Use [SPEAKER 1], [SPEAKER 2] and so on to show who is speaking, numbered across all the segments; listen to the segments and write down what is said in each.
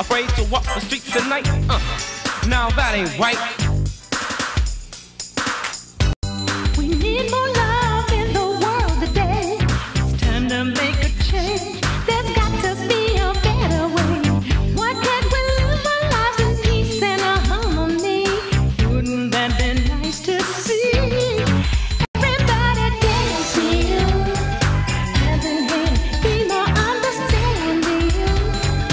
[SPEAKER 1] afraid to walk the streets at night. Now that ain't right.
[SPEAKER 2] We need more love in the world today. It's time to make a change. There's got to be a better way. Why can't we live our lives in peace and harmony? Wouldn't that be nice to see? Everybody dancing, hand in hand, be more understanding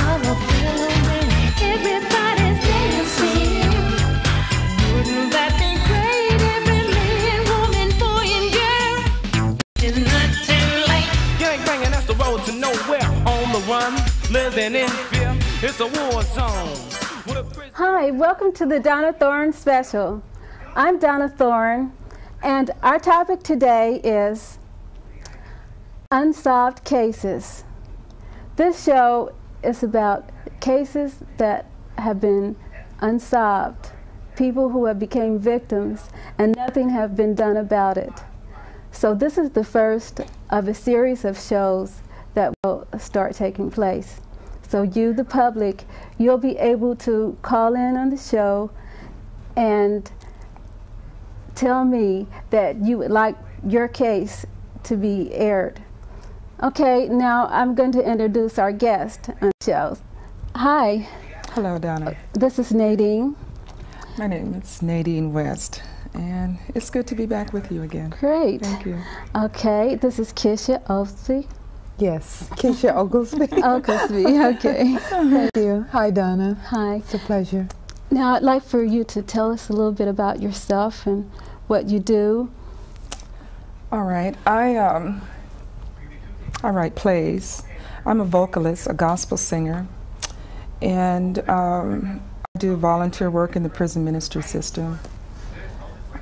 [SPEAKER 2] of a feeling. Everybody's dancing. Wouldn't that be great? Every man, woman, boy, and girl. It's not too late.
[SPEAKER 1] Gang banging, that's the road to nowhere. On the run, living in fear. It's a war zone.
[SPEAKER 3] Hi, welcome to the Donna Thorne special. I'm Donna Thorne, and our topic today is unsolved cases. This show is about cases that have been unsolved, people who have become victims and nothing have been done about it. So this is the first of a series of shows that will start taking place. So you, the public, you'll be able to call in on the show and tell me that you would like your case to be aired. Okay, now I'm going to introduce our guest on the show. Hi.
[SPEAKER 4] Hello, Donna.
[SPEAKER 3] This is Nadine.
[SPEAKER 4] My name is Nadine West, and it's good to be back with you again.
[SPEAKER 3] Great.
[SPEAKER 4] Thank you.
[SPEAKER 3] Okay, this is Keisha Oglesby.
[SPEAKER 5] Yes, Keisha Oglesby.
[SPEAKER 3] Oglesby, okay.
[SPEAKER 5] Thank you. Hi, Donna.
[SPEAKER 3] Hi.
[SPEAKER 5] It's a pleasure.
[SPEAKER 3] Now, I'd like for you to tell us a little bit about yourself and what you do.
[SPEAKER 4] All right. I write plays. I'm a vocalist, a gospel singer, and I do volunteer work in the prison ministry system.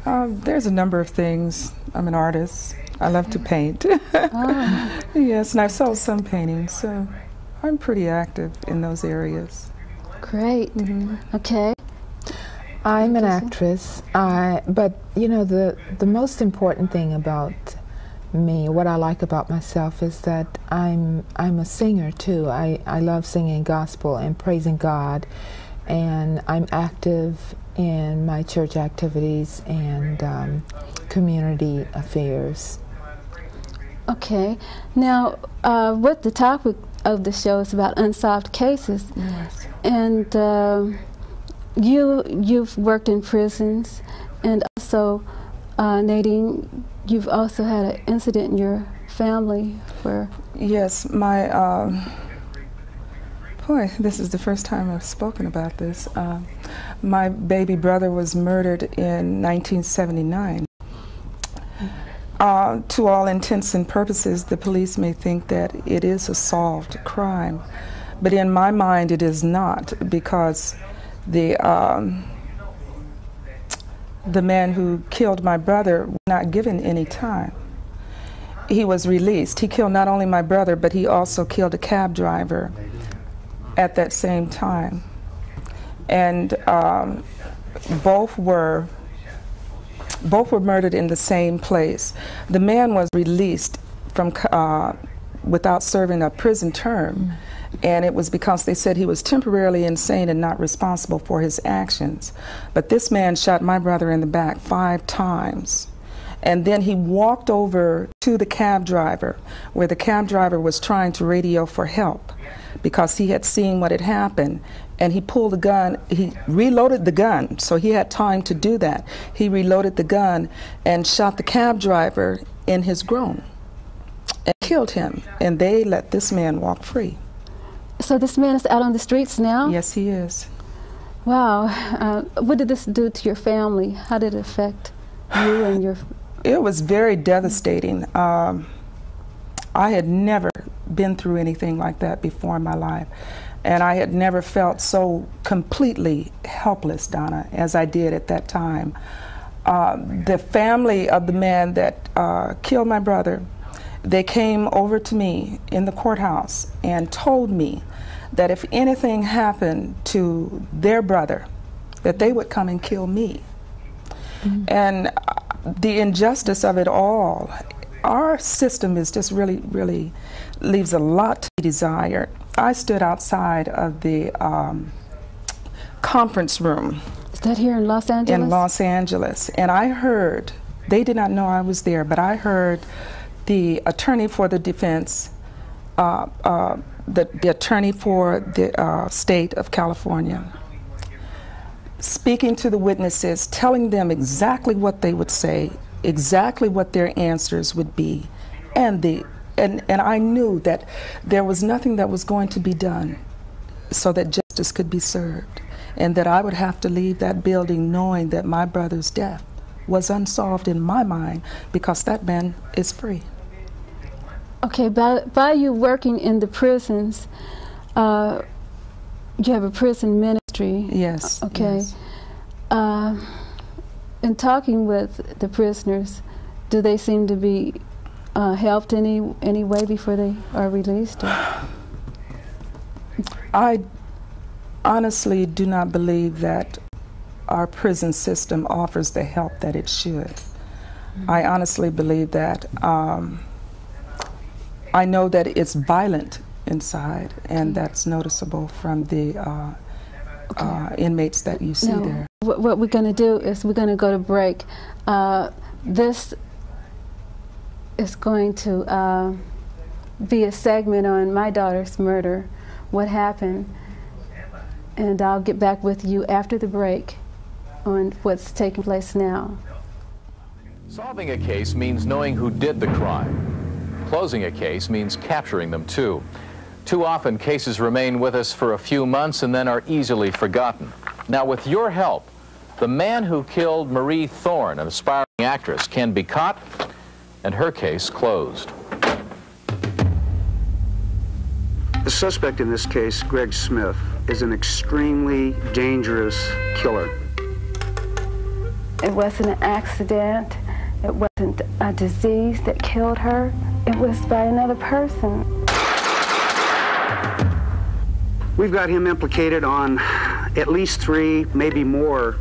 [SPEAKER 4] There's a number of things. I'm an artist. I love to paint.
[SPEAKER 3] Oh.
[SPEAKER 4] Yes, and I've sold some paintings, so I'm pretty active in those areas.
[SPEAKER 3] Great. Okay.
[SPEAKER 5] I'm an actress, but you know, the most important thing about me, what I like about myself, is that I'm a singer too. I love singing gospel and praising God, and I'm active in my church activities and community affairs.
[SPEAKER 3] Okay. Now, what the topic of the show is about unsolved cases.
[SPEAKER 4] Yes.
[SPEAKER 3] And you've worked in prisons, and also, Nadine, you've also had an incident in your family where...
[SPEAKER 4] Yes, my... boy, this is the first time I've spoken about this. My baby brother was murdered in 1979. To all intents and purposes, the police may think that it is a solved crime, but in my mind it is not, because the man who killed my brother was not given any time. He was released. He killed not only my brother, but he also killed a cab driver at that same time. And both were murdered in the same place. The man was released from without serving a prison term, and it was because they said he was temporarily insane and not responsible for his actions. But this man shot my brother in the back 5 times, and then he walked over to the cab driver, where the cab driver was trying to radio for help because he had seen what had happened. And he pulled the gun, he reloaded the gun, so he had time to do that. He reloaded the gun and shot the cab driver in his groin and killed him, and they let this man walk free.
[SPEAKER 3] So this man is out on the streets now?
[SPEAKER 4] Yes, he is.
[SPEAKER 3] Wow. What did this do to your family? How did it affect you and your...
[SPEAKER 4] It was very devastating. I had never been through anything like that before in my life. And I had never felt so completely helpless, Donna, as I did at that time. The family of the man that killed my brother, they came over to me in the courthouse and told me that if anything happened to their brother, that they would come and kill me. And the injustice of it all, our system is just really leaves a lot to be desired. I stood outside of the conference room.
[SPEAKER 3] Is that here in Los Angeles?
[SPEAKER 4] In Los Angeles. And I heard, they did not know I was there, but I heard the attorney for the defense, the attorney for the state of California, speaking to the witnesses, telling them exactly what they would say, exactly what their answers would be. And I knew that there was nothing that was going to be done so that justice could be served, and that I would have to leave that building knowing that my brother's death was unsolved in my mind, because that man is free.
[SPEAKER 3] Okay, by you working in the prisons, you have a prison ministry.
[SPEAKER 4] Yes.
[SPEAKER 3] Okay.
[SPEAKER 4] Yes.
[SPEAKER 3] In talking with the prisoners, do they seem to be helped any way before they are released?
[SPEAKER 4] I honestly do not believe that our prison system offers the help that it should. I honestly believe that. I know that it's violent inside, and that's noticeable from the inmates that you see there.
[SPEAKER 3] What we're going to do is we're going to go to break. This is going to be a segment on my daughter's murder, what happened, and I'll get back with you after the break on what's taking place now.
[SPEAKER 6] Solving a case means knowing who did the crime. Closing a case means capturing them too. Too often cases remain with us for a few months and then are easily forgotten. Now with your help, the man who killed Marie Thorne, an aspiring actress, can be caught and her case closed.
[SPEAKER 7] The suspect in this case, Greg Smith, is an extremely dangerous killer.
[SPEAKER 3] It wasn't an accident. It wasn't a disease that killed her. It was by another person.
[SPEAKER 7] We've got him implicated on at least 3, maybe more,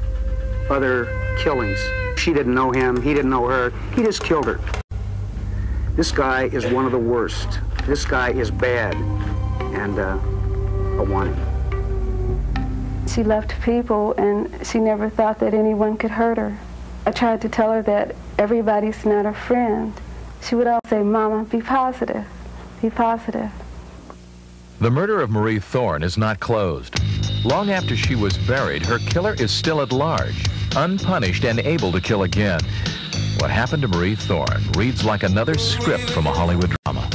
[SPEAKER 7] other killings. She didn't know him, he didn't know her, he just killed her. This guy is one of the worst. This guy is bad and a wanted.
[SPEAKER 3] She loved people, and she never thought that anyone could hurt her. I tried to tell her that everybody's not her friend. She would always say, "Mama, be positive, be positive."
[SPEAKER 6] The murder of Marie Thorne is not closed. Long after she was buried, her killer is still at large, unpunished and able to kill again. What happened to Marie Thorne reads like another script from a Hollywood drama.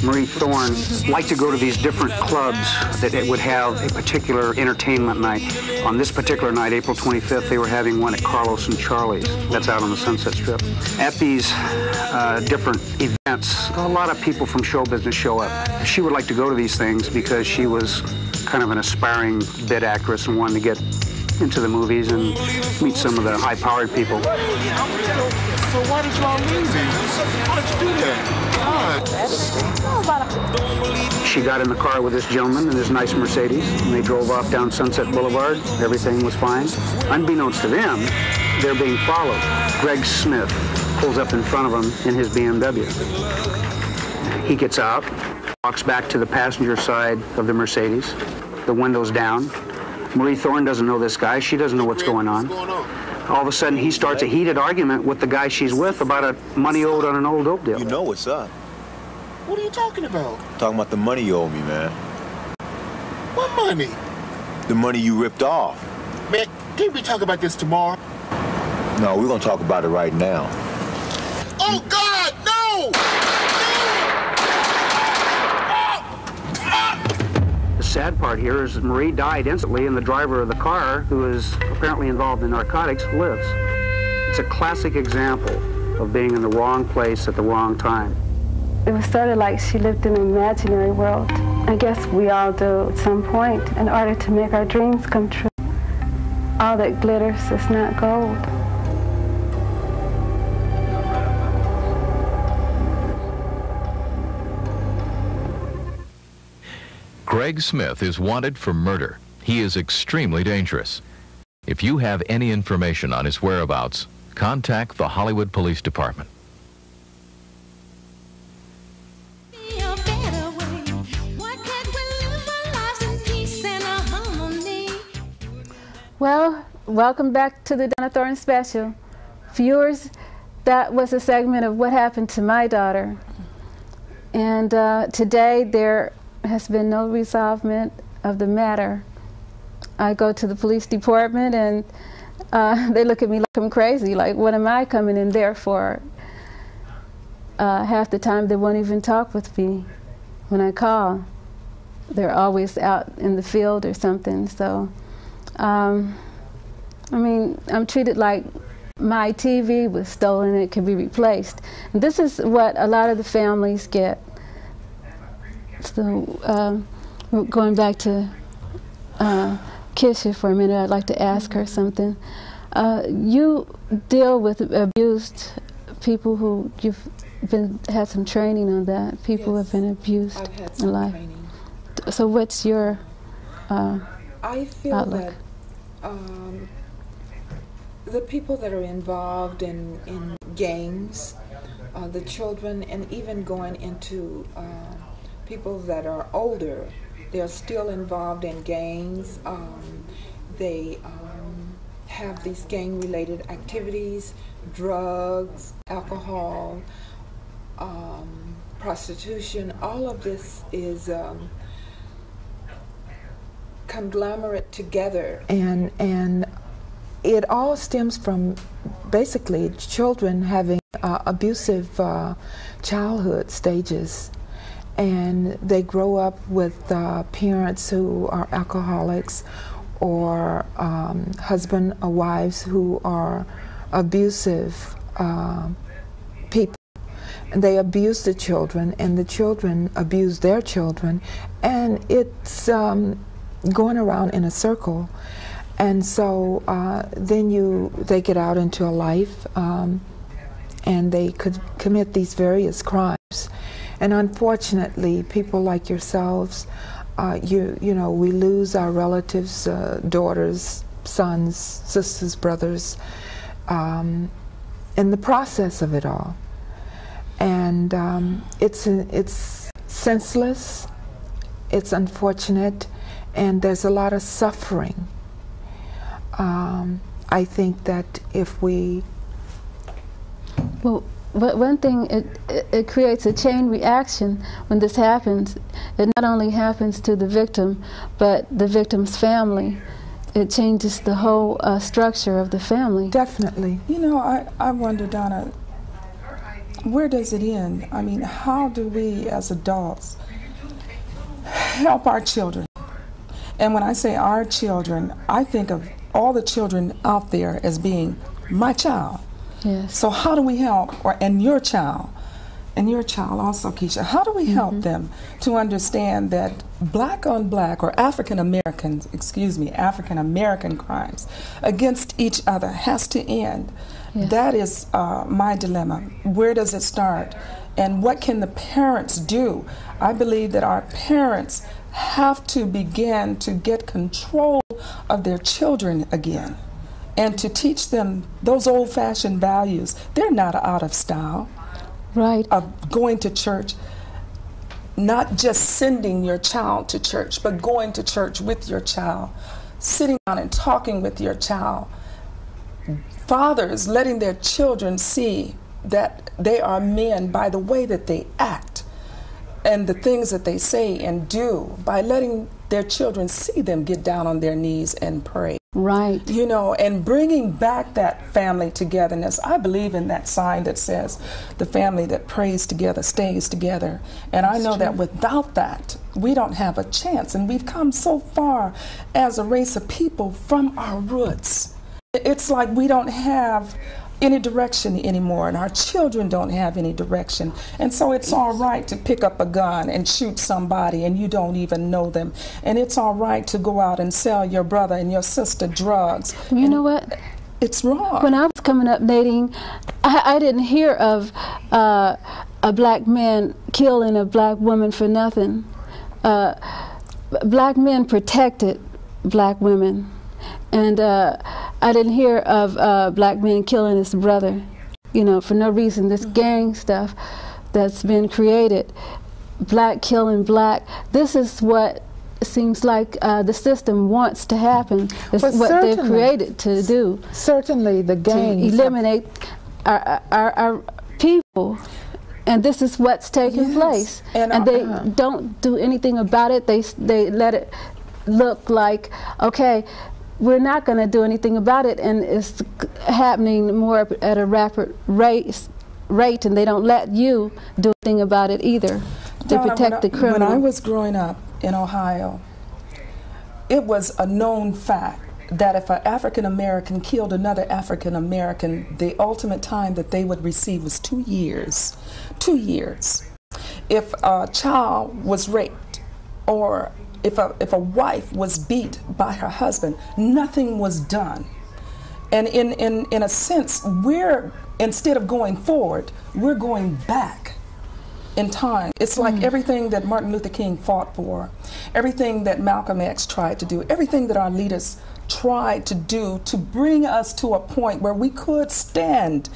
[SPEAKER 7] Marie Thorne liked to go to these different clubs that it would have a particular entertainment night. On this particular night, April 25th, they were having one at Carlos and Charlie's. That's out on the Sunset Strip. At these different events, a lot of people from show business show up. She would like to go to these things because she was kind of an aspiring bit actress and wanted to get into the movies and meet some of the high-powered people.
[SPEAKER 8] So why did you all leave me? Why did you do that?
[SPEAKER 7] She got in the car with this gentleman in his nice Mercedes, and they drove off down Sunset Boulevard. Everything was fine. Unbeknownst to them, they're being followed. Greg Smith pulls up in front of them in his BMW. He gets out, walks back to the passenger side of the Mercedes, the windows down. Marie Thorne doesn't know this guy. She doesn't know what's going on. All of a sudden, he starts a heated argument with the guy she's with about a money owed on an old dope deal.
[SPEAKER 8] You know what's up. What are you talking about?
[SPEAKER 9] Talking about the money you owe me, man.
[SPEAKER 8] What money?
[SPEAKER 9] The money you ripped off.
[SPEAKER 8] Man, can't we talk about this tomorrow?
[SPEAKER 9] No, we're gonna talk about it right now.
[SPEAKER 8] Oh, God, no!
[SPEAKER 7] The sad part here is that Marie died instantly, and the driver of the car, who is apparently involved in narcotics, lives. It's a classic example of being in the wrong place at the wrong time.
[SPEAKER 3] It was sort of like she lived in an imaginary world. I guess we all do at some point in order to make our dreams come true. All that glitters is not gold.
[SPEAKER 6] Greg Smith is wanted for murder. He is extremely dangerous. If you have any information on his whereabouts, contact the Hollywood Police Department.
[SPEAKER 2] Be a better way.
[SPEAKER 3] Well, welcome back to the Donna Thorne special. Viewers, that was a segment of what happened to my daughter. And today there has been no resolvement of the matter. I go to the police department and they look at me like I'm crazy, like what am I coming in there for? Half the time they won't even talk with me when I call. They're always out in the field or something. So, I mean, I'm treated like my TV was stolen and it can be replaced. And this is what a lot of the families get. So, going back to Kisha for a minute, I'd like to ask her something. You deal with abused people who you've had some training on that. People who have been abused
[SPEAKER 5] I've had some training.
[SPEAKER 3] So what's your
[SPEAKER 5] I feel
[SPEAKER 3] outlook?
[SPEAKER 5] that the people that are involved in gangs, the children, and even going into people that are older, they're still involved in gangs. They have these gang-related activities, drugs, alcohol, prostitution. All of this is conglomerate together, and it all stems from basically children having abusive childhood stages, and they grow up with parents who are alcoholics, or husband or wives who are abusive people. And they abuse the children, and the children abuse their children, and it's going around in a circle. And so then they get out into a life, and they could commit these various crimes. And unfortunately, people like yourselves, you know, we lose our relatives, daughters, sons, sisters, brothers, in the process of it all. And it's senseless, it's unfortunate, and there's a lot of suffering. I think that if we...
[SPEAKER 3] Well, one thing, it creates a chain reaction when this happens. It not only happens to the victim, but the victim's family. It changes the whole structure of the family.
[SPEAKER 4] Definitely. You know, I wonder, Donna, where does it end? I mean, how do we as adults help our children? And when I say our children, I think of all the children out there as being my child.
[SPEAKER 3] Yes.
[SPEAKER 4] So how do we help, and your child also, Keisha, how do we help them to understand that black on black, or African American crimes against each other has to end? Yes. That is my dilemma. Where does it start? And what can the parents do? I believe that our parents have to begin to get control of their children again, and to teach them those old-fashioned values. They're not out of style.
[SPEAKER 3] Right.
[SPEAKER 4] Of going to church, not just sending your child to church, but going to church with your child, sitting down and talking with your child. Fathers letting their children see that they are men by the way that they act and the things that they say and do, by letting their children see them get down on their knees and pray.
[SPEAKER 3] Right.
[SPEAKER 4] You know, and bringing back that family togetherness. I believe in that sign that says the family that prays together stays together. And I know that without that, we don't have a chance. And we've come so far as a race of people from our roots. It's like we don't have any direction anymore, and our children don't have any direction. And so it's all right to pick up a gun and shoot somebody and you don't even know them. And it's all right to go out and sell your brother and your sister drugs.
[SPEAKER 3] You know what?
[SPEAKER 4] It's wrong.
[SPEAKER 3] When I was coming up, Nadine, I didn't hear of a black man killing a black woman for nothing. Black men protected black women. And I didn't hear of black men killing his brother, you know, for no reason. This gang stuff that's been created, black killing black, this is what seems like the system wants to happen. It's
[SPEAKER 5] Well,
[SPEAKER 3] what they've
[SPEAKER 5] certainly.
[SPEAKER 3] created to do.
[SPEAKER 5] Certainly, the gangs
[SPEAKER 3] to eliminate our people. And this is what's taking place. And they don't do anything about it. They let it look like, okay, we're not going to do anything about it, and it's happening more at a rapid rate, and they don't let you do anything about it either. They protect the criminal.
[SPEAKER 4] When I was growing up in Ohio, it was a known fact that if an African American killed another African American, the ultimate time that they would receive was 2 years. 2 years. If a child was raped, or if a wife was beat by her husband, nothing was done. And in a sense, instead of going forward, we're going back in time. It's like everything that Martin Luther King fought for, everything that Malcolm X tried to do, everything that our leaders tried to do to bring us to a point where we could stand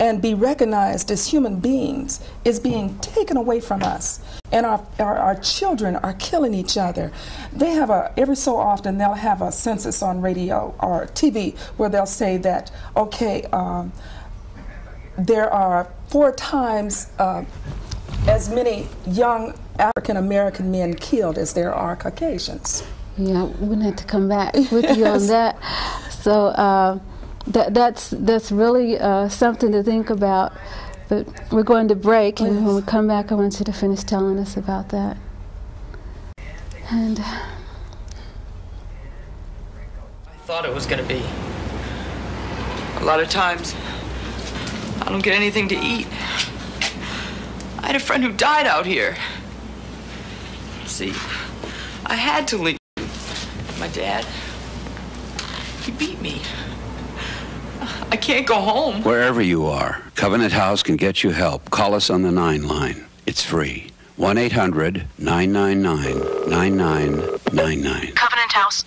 [SPEAKER 4] and be recognized as human beings is being taken away from us. And our children are killing each other. They have every so often they'll have a census on radio or TV where they'll say that, okay, there are 4 times as many young African American men killed as there are Caucasians.
[SPEAKER 3] Yeah, we're going to have to come back with you on that. So that's really something to think about. But we're going to break, and when we come back, I want you to finish telling us about that. And
[SPEAKER 10] I thought it was going to be. A lot of times, I don't get anything to eat. I had a friend who died out here. See, I had to leave. My dad, he beat me. I can't go home.
[SPEAKER 11] Wherever you are, Covenant House can get you help. Call us on the 9 line. It's free. 1-800-999-9999.
[SPEAKER 12] Covenant House.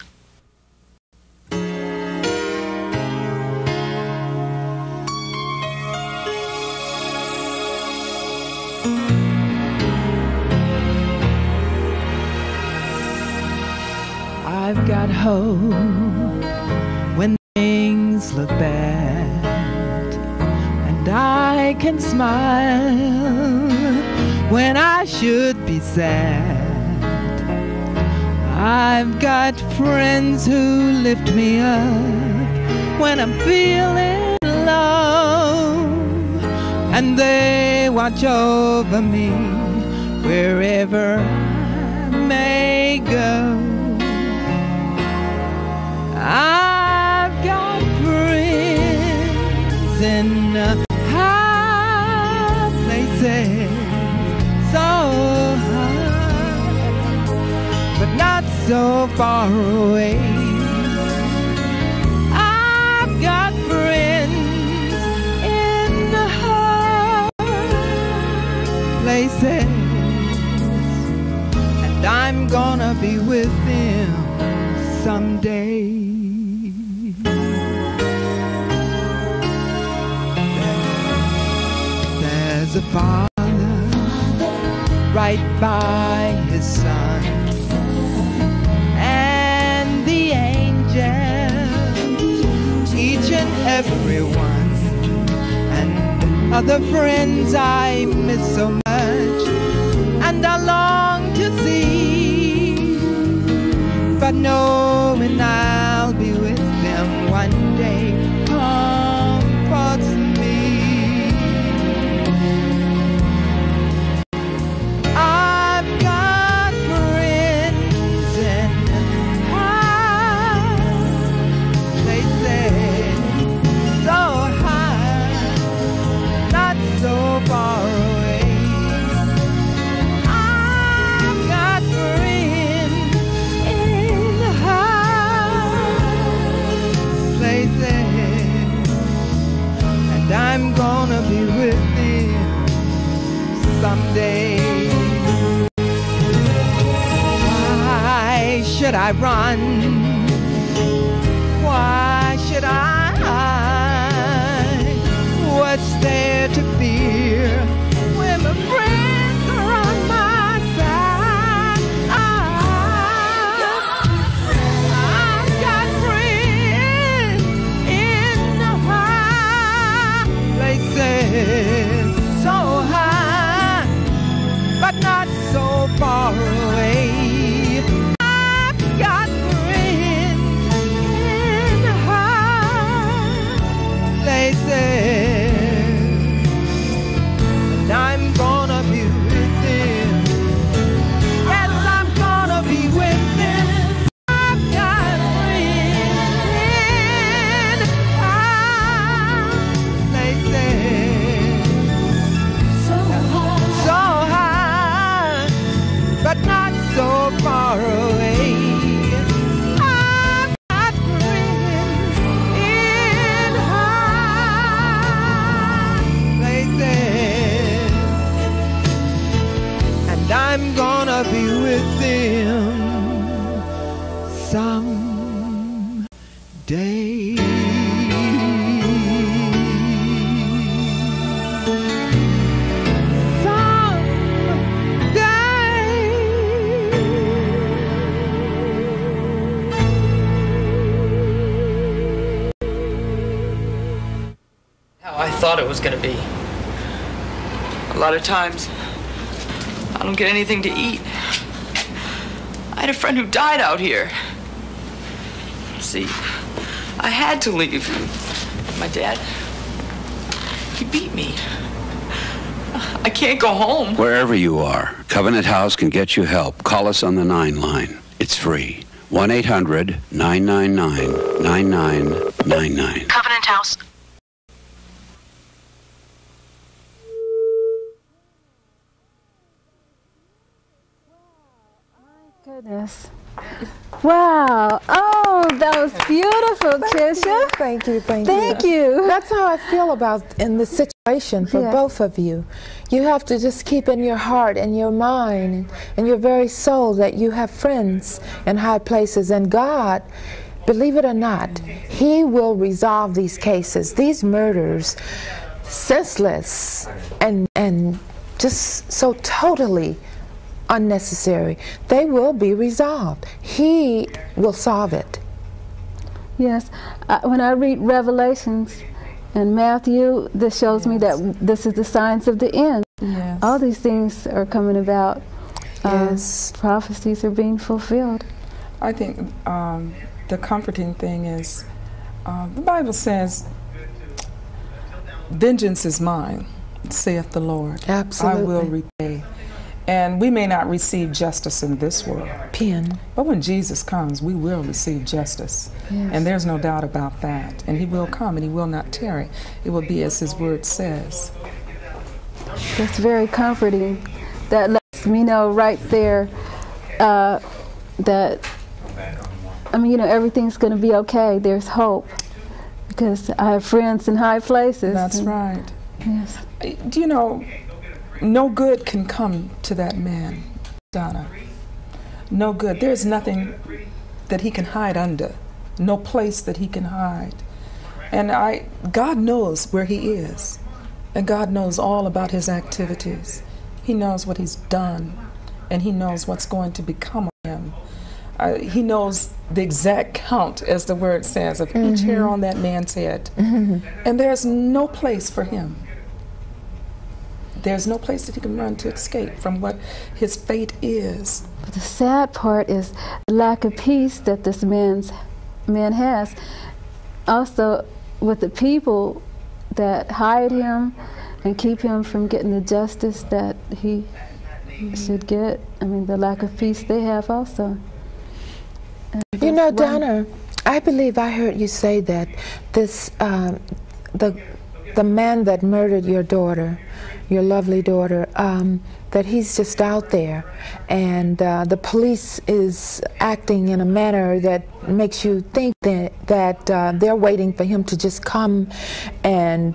[SPEAKER 13] I've got hope when things look bad, and I can smile when I should be sad. I've got friends who lift me up when I'm feeling low, and they watch over me wherever I may go. I've got friends in high places, so high, but not so far away. I've got friends in the high places, and I'm gonna be with them someday. There's a father right by his son, and the angels, each and every one, and other friends I miss so much, and I long to see, but knowing I'll be with them one day comforts me. I've got friends in high places, so high, not so far away. I've got friends in high places, and I'm gonna be with them someday. Why should I run? Why should I? What's there to fear when my friends are on my side? someday.
[SPEAKER 10] I thought it was going to be. A lot of times, I don't get anything to eat. I had a friend who died out here. See, I had to leave. My dad, he beat me. I can't go home.
[SPEAKER 11] Wherever you are, Covenant House can get you help. Call us on the 9 line. It's free. 1-800-999-9999.
[SPEAKER 12] Covenant House.
[SPEAKER 3] Goodness. Wow. Oh, that was beautiful, Tisha.
[SPEAKER 5] Thank you.
[SPEAKER 3] Thank you.
[SPEAKER 5] That's how I feel about in this situation for both of you. You have to just keep in your heart and your mind and your very soul that you have friends in high places. And God, believe it or not, He will resolve these cases, these murders, senseless and just so totally unnecessary. They will be resolved. He will solve it.
[SPEAKER 3] Yes. When I read Revelations and Matthew, this shows me that this is the signs of the end.
[SPEAKER 4] Yes.
[SPEAKER 3] All these things are coming about.
[SPEAKER 4] Yes.
[SPEAKER 3] Prophecies are being fulfilled.
[SPEAKER 4] I think the comforting thing is the Bible says, vengeance is mine, saith the Lord.
[SPEAKER 5] Absolutely.
[SPEAKER 4] I will repay. And we may not receive justice in this world. But when Jesus comes, we will receive justice.
[SPEAKER 3] Yes.
[SPEAKER 4] And there's no doubt about that. And He will come and He will not tarry. It will be as His word says.
[SPEAKER 3] That's very comforting. That lets me know right there that, I mean, you know, everything's going to be okay. There's hope. Because I have friends in high places.
[SPEAKER 4] That's right.
[SPEAKER 3] Yes.
[SPEAKER 4] Do you know, no good can come to that man, Donna. No good. There's nothing that he can hide under. No place that he can hide. And God knows where he is. And God knows all about his activities. He knows what he's done. And he knows what's going to become of him. He knows the exact count, as the word says, of each hair on that man's head. And there's no place for him. There's no place that he can run to escape from what his fate is.
[SPEAKER 3] But the sad part is the lack of peace that this man has. Also, with the people that hide him and keep him from getting the justice that he should get. I mean, the lack of peace they have also.
[SPEAKER 5] You know, Donna, I believe I heard you say that this, the man that murdered your daughter, your lovely daughter, that he's just out there, and the police is acting in a manner that makes you think that they're waiting for him to just come and,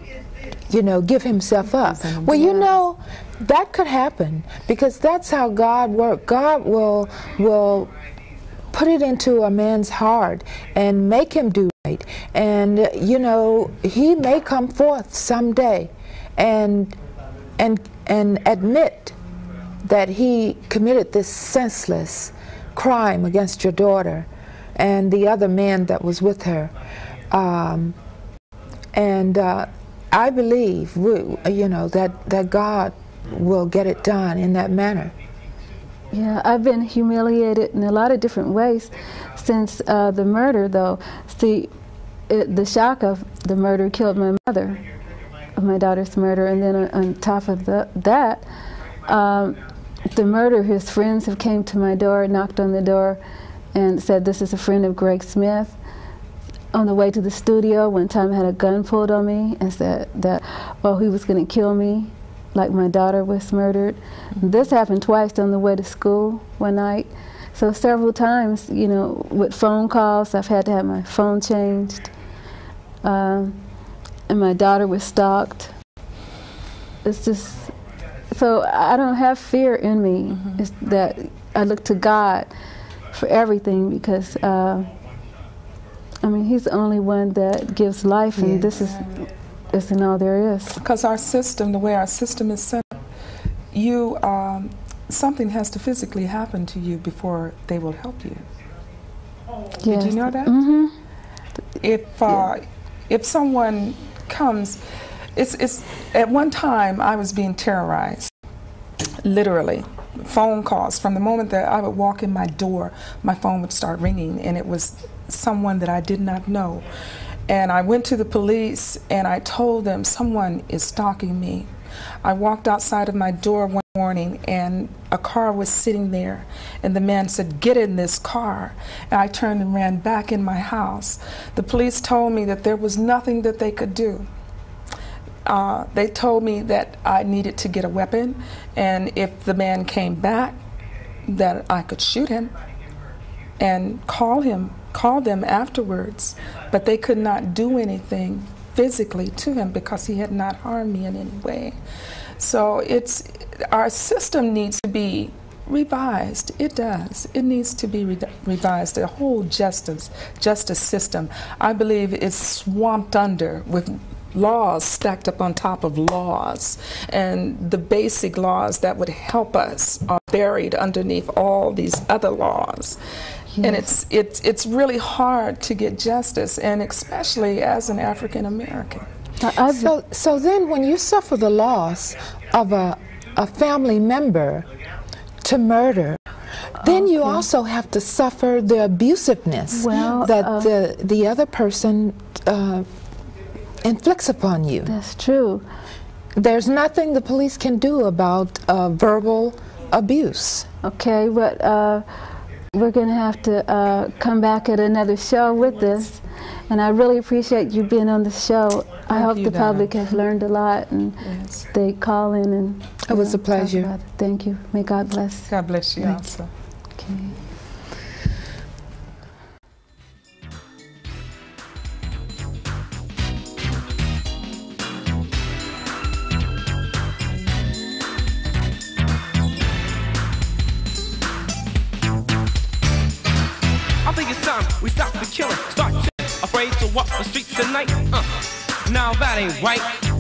[SPEAKER 5] you know, give himself up. Well, you know, that could happen, because that's how God works. God will put it into a man's heart and make him do right. And, you know, he may come forth someday and admit that he committed this senseless crime against your daughter and the other man that was with her. I believe, you know, that God will get it done in that manner.
[SPEAKER 3] Yeah, I've been humiliated in a lot of different ways since the murder, though. See, the shock of the murder killed my mother, of my daughter's murder, and then on top of that, the murder, his friends have came to my door, knocked on the door, and said, this is a friend of Greg Smith. On the way to the studio, one time I had a gun pulled on me and said that, well, he was going to kill me, like my daughter was murdered. This happened twice on the way to school one night. So several times, you know, with phone calls, I've had to have my phone changed. And my daughter was stalked. It's just, so I don't have fear in me. It's that I look to God for everything, because I mean, he's the only one that gives life, and this isn't all there is.
[SPEAKER 4] Because our system, the way our system is set up, something has to physically happen to you before they will help you.
[SPEAKER 3] Yes.
[SPEAKER 4] Did you know that?
[SPEAKER 3] Mm-hmm.
[SPEAKER 4] If someone comes, it's at one time I was being terrorized, literally. Phone calls. From the moment that I would walk in my door, my phone would start ringing, and it was someone that I did not know. And I went to the police and I told them someone is stalking me. I walked outside of my door one morning and a car was sitting there, and the man said, "Get in this car." And I turned and ran back in my house. The police told me that there was nothing that they could do. They told me that I needed to get a weapon, and if the man came back, that I could shoot him and call them afterwards, but they could not do anything physically to him because he had not harmed me in any way. So our system needs to be revised. It does. It needs to be revised. The whole justice system, I believe, is swamped under with laws stacked up on top of laws, and the basic laws that would help us are buried underneath all these other laws. Yes. And it's really hard to get justice, and especially as an African American.
[SPEAKER 5] So then when you suffer the loss of a family member to murder, then you also have to suffer the abusiveness that the other person inflicts upon you.
[SPEAKER 3] That's true.
[SPEAKER 5] There's nothing the police can do about verbal abuse.
[SPEAKER 3] Okay, but we're going to have to come back at another show with this, and I really appreciate you being on the show. I hope the public has learned a lot, and they call in and
[SPEAKER 5] it was a pleasure.
[SPEAKER 3] Thank you. May God bless.
[SPEAKER 4] God bless you also.
[SPEAKER 3] Okay.
[SPEAKER 1] We stop the killing, start chilling, afraid to walk the streets at night. Now that ain't right.